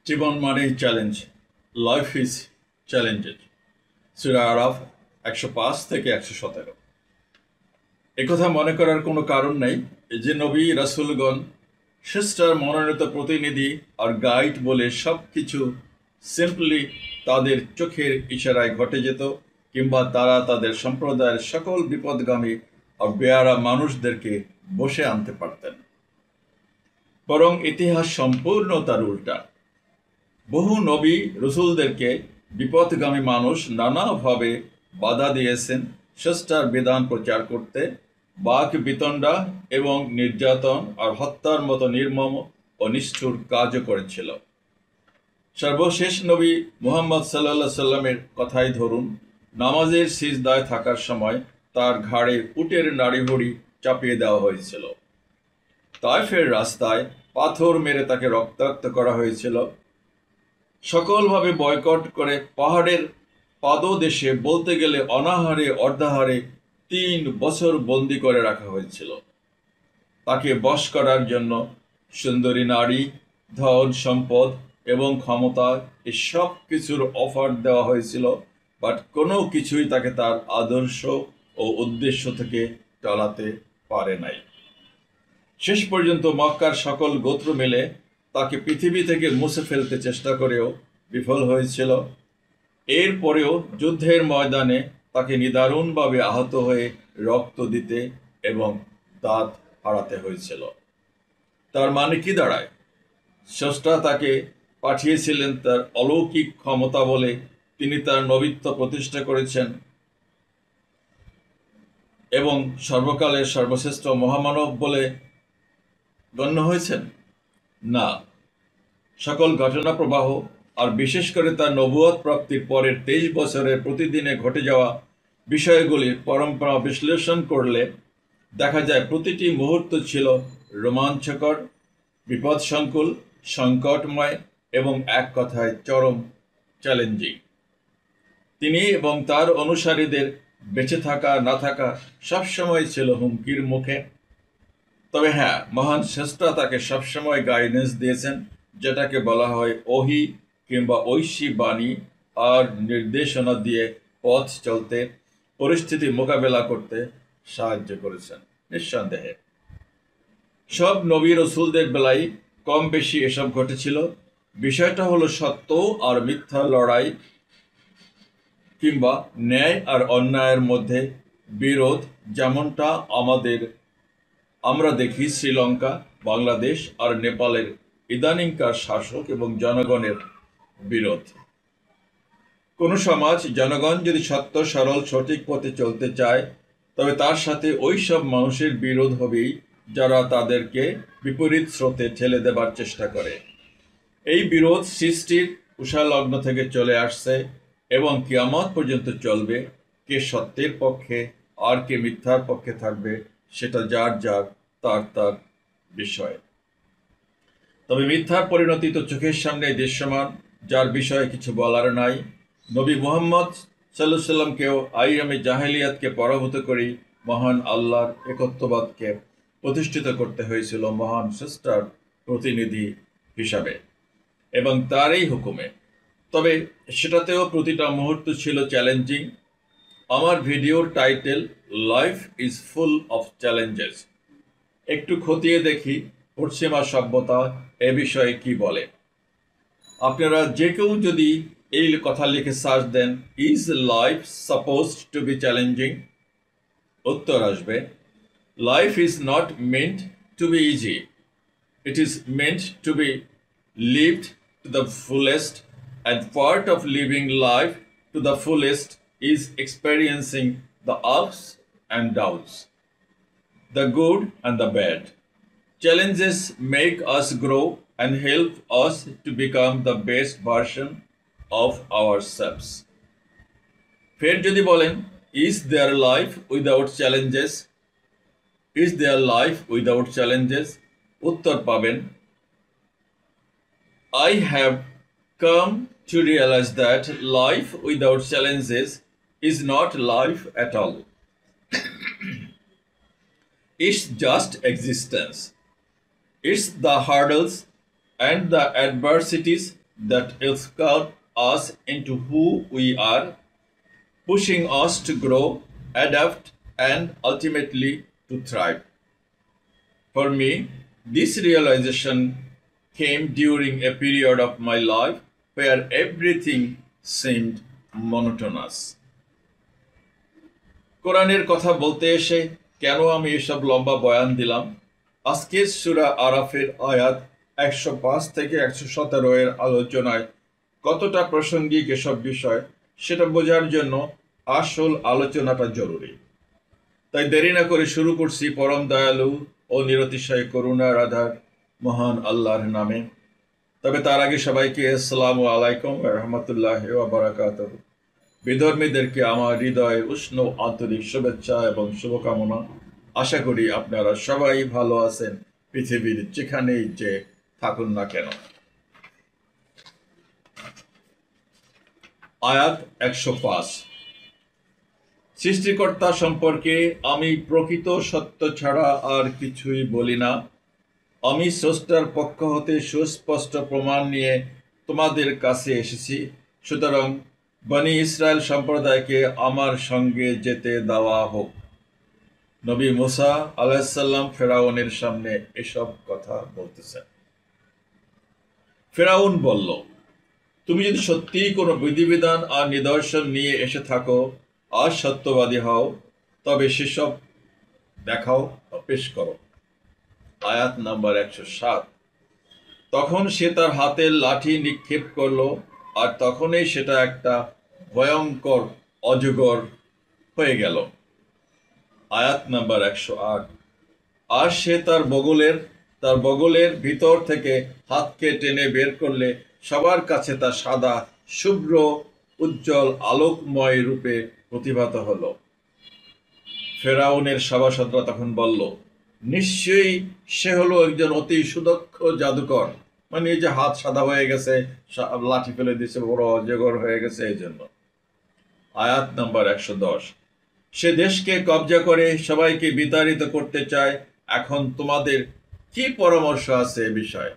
জীবন মানেই challenge, life is চ্যালেঞ্জেড। সূরা আরাফ ১০৫ থেকে ১১৭। একথা মনে করার কোনো কারণ নেই যে নবী রাসূলগণ স্রষ্টার মনোনীত প্রতিনিধি আর গাইড বলে সব কিছু সিম্পলি তাদের চোখের ইশারায় ঘটে যেত, কিংবা তারা তাদের সম্প্রদায়ের সকল বিপদগামী আর বেয়ারা মানুষদেরকে বসে আনতে পারতেন। বরং ইতিহাস সম্পূর্ণ তার উল্টা। বহু নবী রসুলদেরকে বিপথগামী মানুষ নানাভাবে বাধা দিয়েছেন স্রষ্টার বিধান প্রচার করতে। বাক বিতণ্ডা এবং নির্যাতন আর হত্যার মতো নির্মম ও নিষ্ঠুর কাজও করেছিল। সর্বশেষ নবী মুহাম্মদ সাল্লাল্লাহু সাল্লামের কথাই ধরুন, নামাজের সিজদায় থাকার সময় তার ঘাড়ে উটের নাড়িভুড়ি চাপিয়ে দেওয়া হয়েছিল। তায়েফের রাস্তায় পাথর মেরে তাকে রক্তাক্ত করা হয়েছিল। সকলভাবে বয়কট করে পাহাড়ের পাদদেশে বলতে গেলে অনাহারে অর্ধাহারে ৩ বছর বন্দি করে রাখা হয়েছিল। তাকে বশ করার জন্য সুন্দরী নারী, ধন সম্পদ এবং ক্ষমতা এসব কিছুর অফার দেওয়া হয়েছিল, বাট কোনো কিছুই তাকে তার আদর্শ ও উদ্দেশ্য থেকে টলাতে পারে নাই। শেষ পর্যন্ত মক্কার সকল গোত্র মিলে তাকে পৃথিবী থেকে মুছে ফেলতে চেষ্টা করেও বিফল হয়েছিল। এরপরেও যুদ্ধের ময়দানে তাকে নিদারুণভাবে আহত হয়ে রক্ত দিতে এবং দাঁত হারাতে হয়েছিল। তার মানে কি দাঁড়ায়? স্রষ্টা তাকে পাঠিয়েছিলেন তার অলৌকিক ক্ষমতা বলে তিনি তার নবিত্ব প্রতিষ্ঠা করেছেন এবং সর্বকালের সর্বশ্রেষ্ঠ মহামানব বলে গণ্য হয়েছেন? না, সকল ঘটনা প্রবাহ আর বিশেষ করে তার নবুয়ত প্রাপ্তির পরের 23 বছরের প্রতিদিনে ঘটে যাওয়া বিষয়গুলির পরম্পরা বিশ্লেষণ করলে দেখা যায় প্রতিটি মুহূর্ত ছিল রোমাঞ্চকর, বিপদসংকুল, সংকটময় এবং এক কথায় চরম চ্যালেঞ্জিং। তিনি এবং তার অনুসারীদের বেঁচে থাকা না থাকা সবসময় ছিল হুমকির মুখে। তবে হ্যাঁ, মহান স্রষ্টা তাকে সবসময় গাইডেন্স দিয়েছেন, যেটাকে বলা হয় ওহী কিংবা ঐশী বাণী, আর নির্দেশনা দিয়ে পথ চলতে, পরিস্থিতি মোকাবেলা করতে সাহায্য করেছেন। নিঃসন্দেহে সব নবী রসুলদের বেলায় কম বেশি এসব ঘটেছিল। বিষয়টা হলো সত্য আর মিথ্যা লড়াই কিংবা ন্যায় আর অন্যায়ের মধ্যে বিরোধ, যেমনটা আমরা দেখি শ্রীলঙ্কা, বাংলাদেশ আর নেপালের ইদানিংকার শাসক এবং জনগণের বিরোধ। কোনো সমাজ জনগণ যদি সত্য, সরল, সঠিক পথে চলতে চায়, তবে তার সাথে ওই সব মানুষের বিরোধ হবেই যারা তাদেরকে বিপরীত স্রোতে ঠেলে দেবার চেষ্টা করে। এই বিরোধ সৃষ্টির উষালগ্ন থেকে চলে আসছে এবং কিয়ামত পর্যন্ত চলবে। কে সত্যের পক্ষে আর কে মিথ্যার পক্ষে থাকবে সেটা যার তার বিষয়। তবে মিথ্যার পরিণতি তো চোখের সামনে দৃশ্যমান, যার বিষয়ে কিছু বলার নাই। নবী মুহাম্মদ সাল্লাল্লাহু আলাইহি সাল্লামকেও আইয়ামে জাহেলিয়াতকে পরাভূত করি মহান আল্লাহর একত্ববাদকে প্রতিষ্ঠিত করতে হয়েছিল মহান স্রষ্টার প্রতিনিধি হিসাবে এবং তারই হুকুমে। তবে সেটাতেও প্রতিটা মুহূর্ত ছিল চ্যালেঞ্জিং। আমার ভিডিওর title life is full of challenges. একটু খতিয়ে দেখি পশ্চিমা সভ্যতা এ বিষয়ে কি বলে। আপনারা যে কেউ যদি এই কথা লিখে সার্চ দেন, is life supposed to be challenging, উত্তর আসবে life is not meant to be easy, it is meant to be lived to the fullest, and part of living life to the fullest is experiencing the ups and downs, the good and the bad. Challenges make us grow and help us to become the best version of ourselves. ফের যদি বলেন, is there life without challenges? Is there life without challenges? উত্তর পাবেন, I have come to realize that life without challenges is not life at all. It's just existence. It's the hurdles and the adversities that sculpt us into who we are, pushing us to grow, adapt, and ultimately to thrive. For me, this realization came during a period of my life where everything seemed monotonous. কোরআনের কথা বলতে এসে কেন আমি এসব লম্বা বয়ান দিলাম? আজকের সূরা আরাফের আয়াত 105 থেকে 117 এর আলোচনায় কতটা প্রাসঙ্গিক এসব বিষয় সেটা বোঝার জন্য আসল আলোচনাটা জরুরি। তাই দেরি না করে শুরু করছি পরম দয়ালু ও নিরতিশয় করুণার আধার মহান আল্লাহর নামে। তবে তার আগে সবাইকে আসসালামু আলাইকুম ওয়া রাহমাতুল্লাহি ওয়া বারাকাতুহু। বিধর্মীদেরকে আমার হৃদয়ের উষ্ণ আন্তরিক শুভেচ্ছা এবং শুভকামনা। আশা করি আপনারা সবাই ভালো আছেন, পৃথিবীর যেখানেই যে থাকুন না কেন। আয়াত 105। সৃষ্টিকর্তা সম্পর্কে আমি প্রকৃত সত্য ছাড়া আর কিছুই বলি না। আমি স্রষ্টার পক্ষ হতে সুস্পষ্ট প্রমাণ নিয়ে তোমাদের কাছে এসেছি, সুতরাং বনি ইসরায়েল সম্প্রদায়কে আমার সঙ্গে যেতে দেওয়া হোক। নবী মুসা আলাইহিসসালাম ফেরাউনের সামনে এসব কথা বলতেছেন। ফেরাউন বলল, তুমি যদি সত্যিই কোনো বিধিবিধান আর নিদর্শন নিয়ে এসে থাকো আর সত্যবাদী হও, তবে সেসব দেখাও বা পেশ করো। আয়াত নাম্বার 107। তখন সে তার হাতের লাঠি নিক্ষেপ করলো, আর তখনই সেটা একটা ভয়ঙ্কর অজগর হয়ে গেল। আয়াত নাম্বার 108। আর সে তার বগলের ভিতর থেকে হাতকে টেনে বের করলে সবার কাছে তা সাদা, শুভ্র, উজ্জ্বল, আলোকময় রূপে প্রতিভাত হলো। ফেরাউনের সভাসদরা তখন বলল, নিশ্চয়ই সে হলো একজন অতি সুদক্ষ জাদুকর। মানে এই যে হাত সাদা হয়ে গেছে, লাঠি ফেলে দিয়েছে, বড় অজগর হয়ে গেছে এই জন্য। আয়াত নাম্বার 110। সে দেশকে কবজা করে সবাইকে বিতাড়িত করতে চায়। এখন তোমাদের কি পরামর্শ আছে এ বিষয়ে?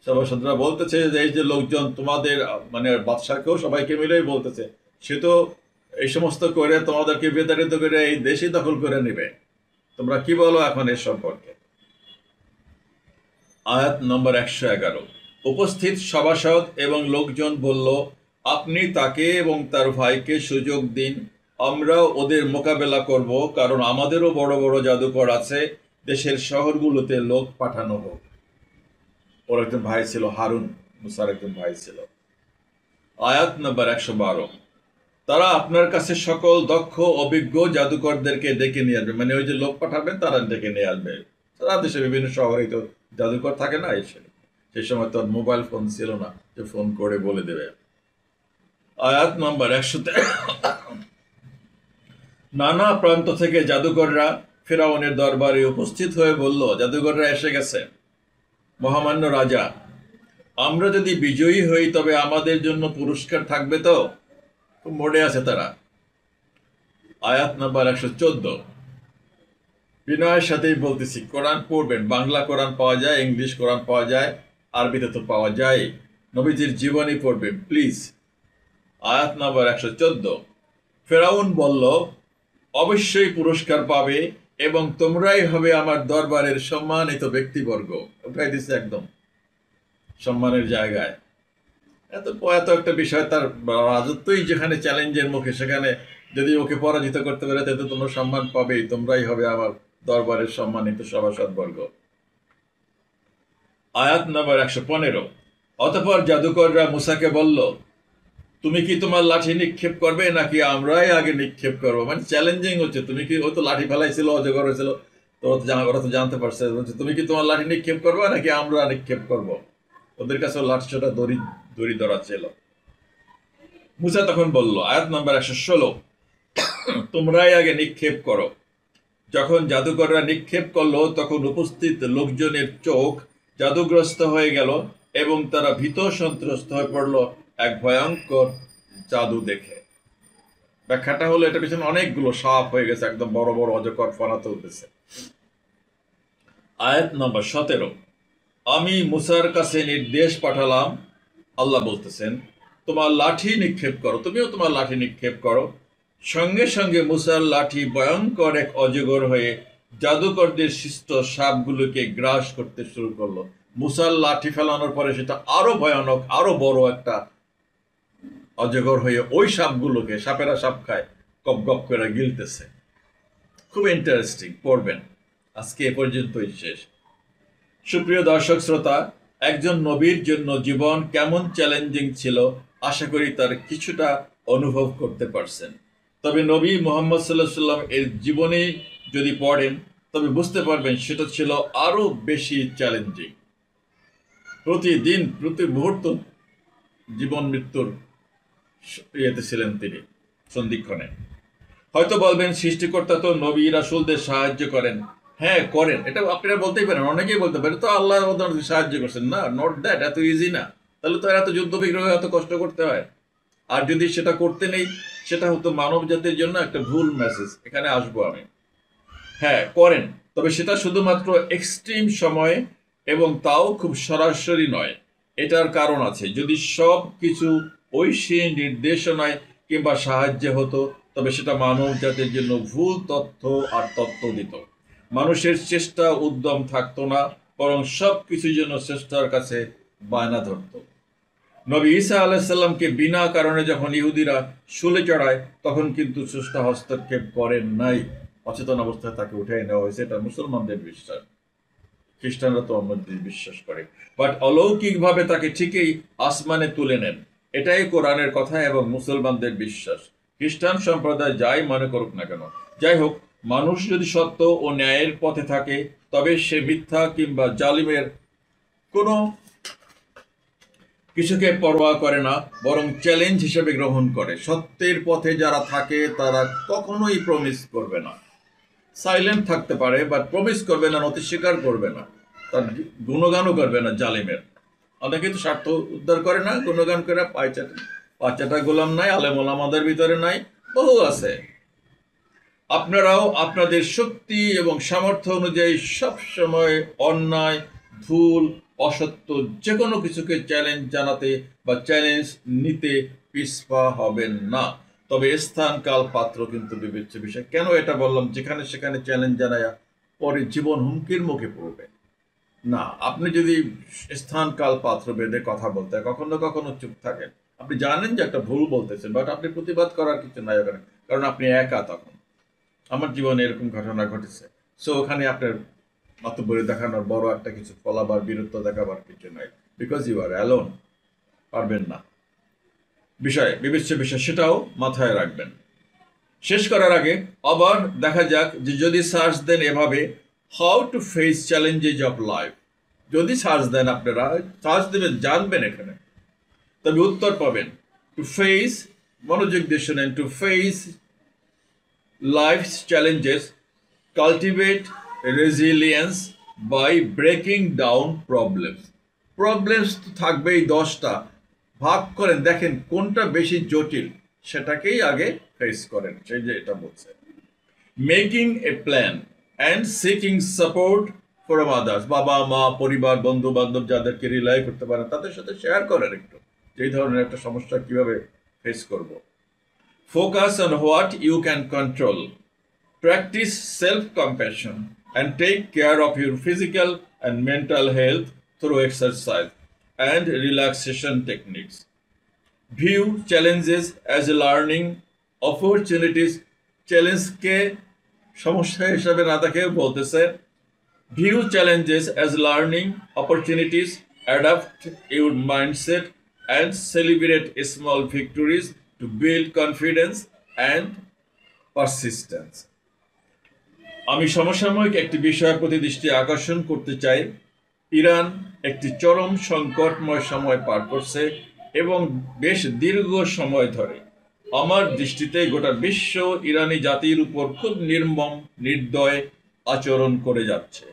সভাসদরা বলতেছে যে এই যে লোকজন তোমাদের মানে বাদশাকেও সবাইকে মিলেই বলতেছে, সে তো এই সমস্ত করে তোমাদেরকে বিতাড়িত করে এই দেশই দখল করে নেবে। তোমরা কি বলো এখন এর সম্পর্কে? আয়াত নম্বর 111। উপস্থিত সভাসদ এবং লোকজন বলল, আপনি তাকে এবং তার ভাইকে সুযোগ দিন, আমরা ওদের মোকাবেলা করব, কারণ আমাদেরও বড় বড় জাদুকর আছে। দেশের শহরগুলোতে লোক পাঠানো হোক। ওর একজন ভাই ছিল, হারুন, মুসার একজন ভাই ছিল। আয়াত নম্বর 112। তারা আপনার কাছে সকল দক্ষ অভিজ্ঞ জাদুকরদেরকে ডেকে নিয়ে আসবে। মানে ওই যে লোক পাঠাবেন তারা ডেকে নিয়ে আসবে। সারা দেশে বিভিন্ন শহরে তো জাদুকর থাকে না, এসে সেই সময় তো মোবাইল ফোন ছিল না যে ফোন করে বলে দেবে। আয়াত নম্বর 113। নানা প্রান্ত থেকে জাদুকররা ফেরাউনের দরবারে উপস্থিত হয়ে বলল, জাদুকররা এসে গেছে মহামান্য রাজা, আমরা যদি বিজয়ী হই তবে আমাদের জন্য পুরস্কার থাকবে তো? খুব মোড়ে আছে তারা। আয়াত নাম্বার 114। বিনয়ের সাথেই বলতেছি, কোরআন পড়বেন। বাংলা কোরআন পাওয়া যায়, ইংলিশ কোরআন পাওয়া যায়, আরবিতে তো পাওয়া যায়। নবীজির জীবনী পড়বেন প্লিজ। আয়াত নাম্বার 114। ফেরাউন বলল, অবশ্যই পুরস্কার পাবে এবং তোমরাই হবে আমার দরবারের সম্মানিত ব্যক্তিবর্গ। উঠাই দিচ্ছে একদম সম্মানের জায়গায়। এত একটা বিষয়, তার রাজত্বই যেখানে চ্যালেঞ্জের মুখে, সেখানে যদি ওকে পরাজিত করতে পারে তাতে তোমরা সম্মান পাবেই, তোমরাই হবে আমার দরবারের সম্মানিত সভাসদবর্গ। আয়াত নাম্বার 115। অতঃপর জাদুকররা মুসাকে বলল, তুমি কি তোমার লাঠি নিক্ষেপ করবে নাকি আমরাই আগে নিক্ষেপ করবো? মানে চ্যালেঞ্জিং হচ্ছে। তুমি কি, ও তো লাঠি ফেলাইছিল, অজগর হয়েছিল, ওরা তো জানতে পারছে, তুমি কি তোমার লাঠি নিক্ষেপ করবে নাকি আমরা নিক্ষেপ করব? ওদের কাছে লাঠি ছোটা দড়ি ধরা ছিল। মুসা তখন বলল, আয়াত নাম্বার 116, তোমরাই আগে নিক্ষেপ করো। যখন জাদুকররা নিক্ষেপ করলো তখন উপস্থিত লোকজনের চোখ জাদুগ্রস্ত হয়ে গেল এবং তারা ভীত সন্ত্রস্ত হয়ে পড়লো এক ভয়ঙ্কর জাদু দেখে। ব্যাখ্যাটা হলো, এটা পিছনে অনেকগুলো সাপ হয়ে গেছে, একদম বড় বড় অজগর ফনা তুলতেছে। আয়াত নম্বর 17। আমি মুসার কাছে নির্দেশ পাঠালাম, আল্লাহ বলতেছেন, তোমার লাঠি নিক্ষেপ করো, তুমিও তোমার লাঠি নিক্ষেপ করো। সঙ্গে সঙ্গে মুসার লাঠি ভয়ঙ্কর এক অজগর হয়ে জাদুকরদের সৃষ্ট সাপগুলোকে গ্রাস করতে শুরু করলো। মুসার লাঠি ফেলানোর পরে সেটা আরো ভয়ানক, আরো বড় একটা অজগর হয়ে ওই সাপগুলোকে, সাপেরা সাপ খায়, গপ গপ করে গিলতেছে। খুব ইন্টারেস্টিং, পড়বেন। আজকে এ পর্যন্তই শেষ। সুপ্রিয় দর্শক শ্রোতা, একজন নবীর জন্য জীবন কেমন চ্যালেঞ্জিং ছিল আশা করি তার কিছুটা অনুভব করতে পারছেন। তবে নবী মুহাম্মদ সাল্লাল্লাহু আলাইহি সাল্লাম এর জীবনে যদি পড়েন তবে বুঝতে পারবেন সেটা ছিল আরো বেশি চ্যালেঞ্জিং। প্রতিদিন প্রতি মুহূর্ত জীবন মৃত্যুর ইয়েতে ছিলেন তিনি, সন্ধিক্ষণে। হয়তো বলবেন সৃষ্টিকর্তা তো নবী রাসূলদের সাহায্য করেন। হ্যাঁ, করেন, এটা আপনারা বলতেই পারেন, অনেকেই বলতে পারে তো আল্লাহ ওদের সাহায্য করছেন। না, নট দ্যাট, এত ইজি না। তাহলে তো এত যুদ্ধ বিগ্রহ এত কষ্ট করতে হয়। আর যদি সেটা করতে নেই, সেটা হতো মানব জাতির জন্য একটা ভুল মেসেজ। এখানে আসবো আমি। হ্যাঁ, করেন, তবে সেটা শুধুমাত্র এক্সট্রিম সময়ে, এবং তাও খুব সরাসরি নয়। এটার কারণ আছে। যদি সব কিছু ঐশী নির্দেশনায় কিংবা সাহায্যে হতো তবে সেটা মানব জাতির জন্য ভুল তথ্য আর তত্ত্ব দিত। মানুষের চেষ্টা উদ্যম থাকতো না, বরং সব কিছুর জন্য চেষ্টার কাছে বায়না ধরত। নবী ঈসা আলাইসাল্লামকে বিনা কারণে যখন ইহুদিরা শুলে চড়ায় তখন কিন্তু স্রষ্টা হস্তক্ষেপ করেন নাই। অচেতন অবস্থায় তাকে উঠে নেওয়া হয়েছে, এটা মুসলমানদের বিশ্বাস। খ্রিস্টানরা তো অন্য বিশ্বাস করে, বাট অলৌকিকভাবে তাকে ঠিকই আসমানে তুলে নেন। এটাই কোরআনের কথা এবং মুসলমানদের বিশ্বাস। খ্রিস্টান সম্প্রদায় যাই মনে করুক না কেন, যাই হোক, মানুষ যদি সত্য ও ন্যায়ের পথে থাকে তবে সে মিথ্যা কিংবা জালিমের কোনো কিছুকে পরোয়া করে না, বরং চ্যালেঞ্জ হিসেবে গ্রহণ করে। সত্যের পথে যারা থাকে তারা কখনোই প্রমিস করবে না, সাইলেন্ট থাকতে পারে, বাট প্রমিস করবে না, নথি স্বীকার করবে না, তার গুণগানও করবে না জালিমের। অনেকে তো স্বার্থ উদ্ধার করে না, গুণগান করে পাঁচাটা গোলাম নাই, আলেমুল আমাদের ভিতরে নাই, বহু আছে। আপনারাও আপনাদের শক্তি এবং সামর্থ্য অনুযায়ী সবসময় অন্যায়, ভুল, অসত্য যে কোনো কিছুকে চ্যালেঞ্জ জানাতে বা চ্যালেঞ্জ নিতে পিছপা হবেন না। তবে স্থান কাল পাত্র কিন্তু বিবেচ্য বিষয়। কেন এটা বললাম? যেখানে সেখানে চ্যালেঞ্জ জানায়া পরে জীবন হুমকির মুখে পড়বে না। আপনি যদি স্থান কাল পাত্র বেঁধে কথা বলতে কখনো কখনো চুপ থাকেন, আপনি জানেন যে একটা ভুল বলতেছেন, বাট আপনি প্রতিবাদ করার কিছু নাই ওখানে, কারণ আপনি একা তখন। আমার জীবনে এরকম ঘটনা ঘটেছে। সো ওখানে আপনার মাতব্বরি দেখানোর বড় একটা কিছু ফলাবার, বীরত্ব দেখাবার কিছু নাই, বিকজ ইউ আর অ্যালোন। পারবেন না। বিবেচ্য বিষয়, সেটাও মাথায় রাখবেন। শেষ করার আগে আবার দেখা যাক যে যদি সার্চ দেন এভাবে, how to face challenges of life, যদি সার্চ দেন, আপনারা সার্চ দেবেন, জানবেন এখানে, তবে উত্তর পাবেন। টু ফেস, মনোযোগ দিয়ে শোনেন, to face life's challenges, cultivate resilience by breaking down problems. Problems তো থাকবেই 10টা, ভাগ করেন, দেখেন কোনটা বেশি জটিল, সেটাকেই আগে ফেস করেন। সেই যে এটা বলছে, making A plan and seeking support from others, বাবা মা, পরিবার, বন্ধু বান্ধব যাদেরকে রিলাই করতে পারেন তাদের সাথে শেয়ার করেন একটু, যেই ধরনের একটা সমস্যা কিভাবে ফেস করব। Focus on what you can control. Practice self-compassion and take care of your physical and mental health through exercise and relaxation techniques. View challenges as learning opportunities. চ্যালেঞ্জকে সমস্যা হিসাবে না দেখে বলতেছে, view challenges as learning opportunities, adapt your mindset and celebrate small victories to build confidence and persistence. আমি সমসাময়িক একটি বিষয়ের প্রতি দৃষ্টি আকর্ষণ করতে চাই। ইরান একটি চরম সংকটময় সময় পার করছে এবং বেশ দীর্ঘ সময় ধরে। আমার দৃষ্টিতে গোটা বিশ্ব ইরানি জাতির উপর খুব নির্মম, নির্দয় আচরণ করে যাচ্ছে।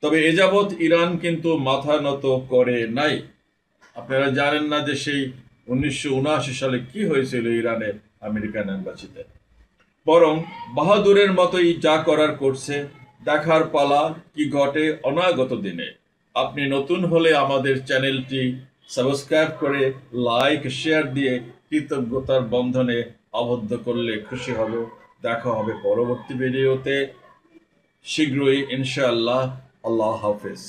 তবে এ যাবৎ ইরান কিন্তু মাথা নত করে নাই। আপনারা জানেন না যে সেই 1979 সালে কি হয়েছিল ইরানের আমেরিকান এম্বাসিতে। বরং বাহাদুরের মতোই যা করার করছে। দেখার পালা কি ঘটে অনাগত দিনে। আপনি নতুন হলে আমাদের চ্যানেলটি সাবস্ক্রাইব করে লাইক শেয়ার দিয়ে কৃতজ্ঞতার বন্ধনে আবদ্ধ করলে খুশি হব। দেখা হবে পরবর্তী ভিডিওতে শীঘ্রই ইনশাআল্লাহ। আল্লাহ হাফেজ।